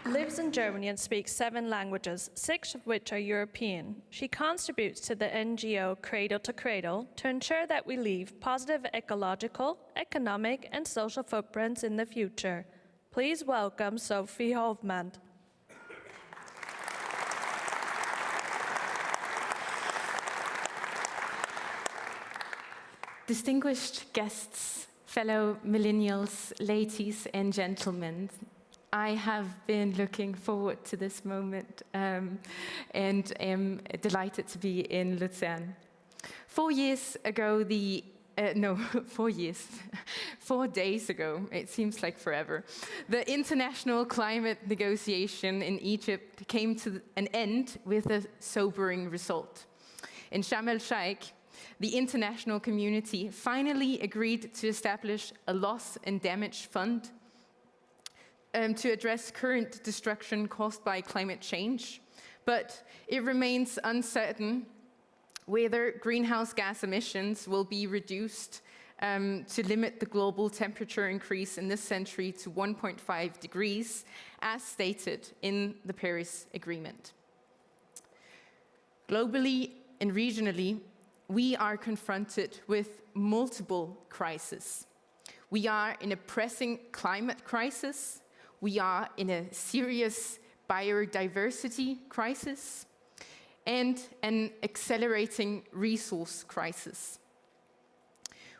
lives in Germany and speaks 7 languages, 6 of which are European. She contributes to the NGO Cradle to Cradle to ensure that we leave positive ecological, economic, and social footprints in the future. Please welcome Sofie Hovmand. Distinguished guests, fellow millennials, ladies and gentlemen, I have been looking forward to this moment and am delighted to be in Luzern. 4 days ago, it seems like forever, the international climate negotiation in Egypt came to an end with a sobering result. In Sharm el-Sheikh, the international community finally agreed to establish a loss and damage fund to address current destruction caused by climate change, but it remains uncertain whether greenhouse gas emissions will be reduced to limit the global temperature increase in this century to 1.5 degrees, as stated in the Paris Agreement. Globally and regionally, we are confronted with multiple crises. We are in a pressing climate crisis. We are in a serious biodiversity crisis and an accelerating resource crisis.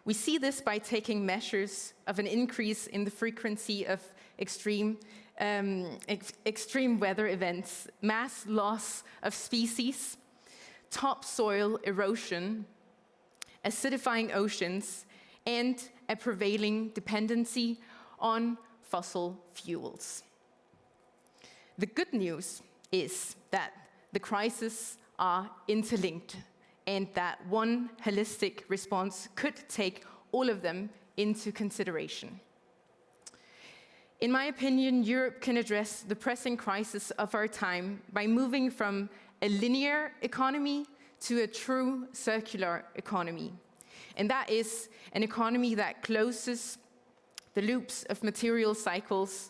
We see this by taking measures of an increase in the frequency of extreme weather events, mass loss of species, topsoil erosion, acidifying oceans, and a prevailing dependency on fossil fuels. The good news is that the crises are interlinked and that one holistic response could take all of them into consideration. In my opinion, Europe can address the pressing crisis of our time by moving from a linear economy to a true circular economy. And that is an economy that closes the loops of material cycles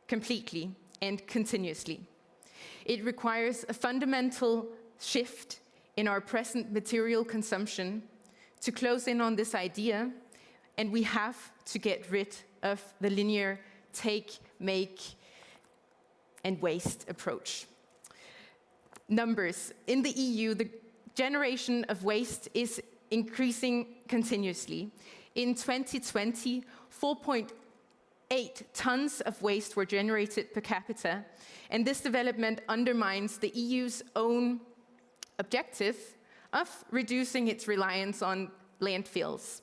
completely and continuously. It requires a fundamental shift in our present material consumption to close in on this idea, and we have to get rid of the linear take, make, and waste approach. Numbers. In the EU, the generation of waste is increasing continuously. In 2020, 4.8 tons of waste were generated per capita, and this development undermines the EU's own objective of reducing its reliance on landfills.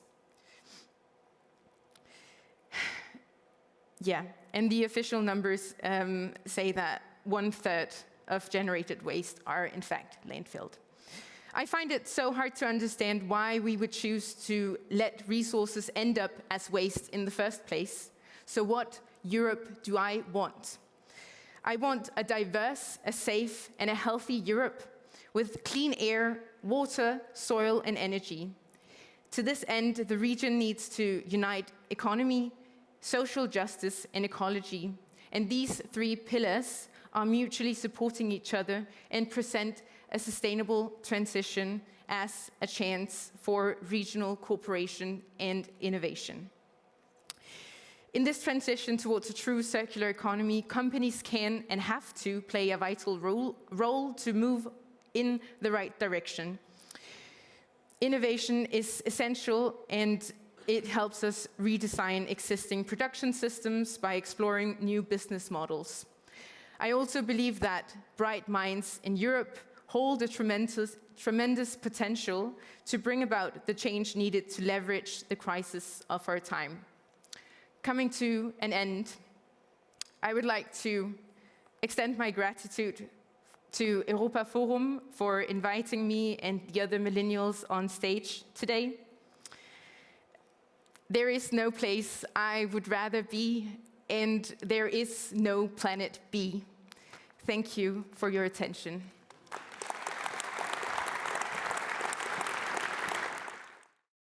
And the official numbers say that 1/3 of generated waste are in fact landfilled. I find it so hard to understand why we would choose to let resources end up as waste in the first place. So what Europe do I want? I want a diverse, a safe, and a healthy Europe with clean air, water, soil, and energy. To this end, the region needs to unite economy, social justice, and ecology. And these 3 pillars are mutually supporting each other and present a sustainable transition as a chance for regional cooperation and innovation. In this transition towards a true circular economy, companies can and have to play a vital role to move in the right direction. Innovation is essential, and it helps us redesign existing production systems by exploring new business models. I also believe that bright minds in Europe hold a tremendous potential to bring about the change needed to leverage the crisis of our time. Coming to an end, I would like to extend my gratitude to Europa Forum for inviting me and the other millennials on stage today. There is no place I would rather be, and there is no planet B. Thank you for your attention.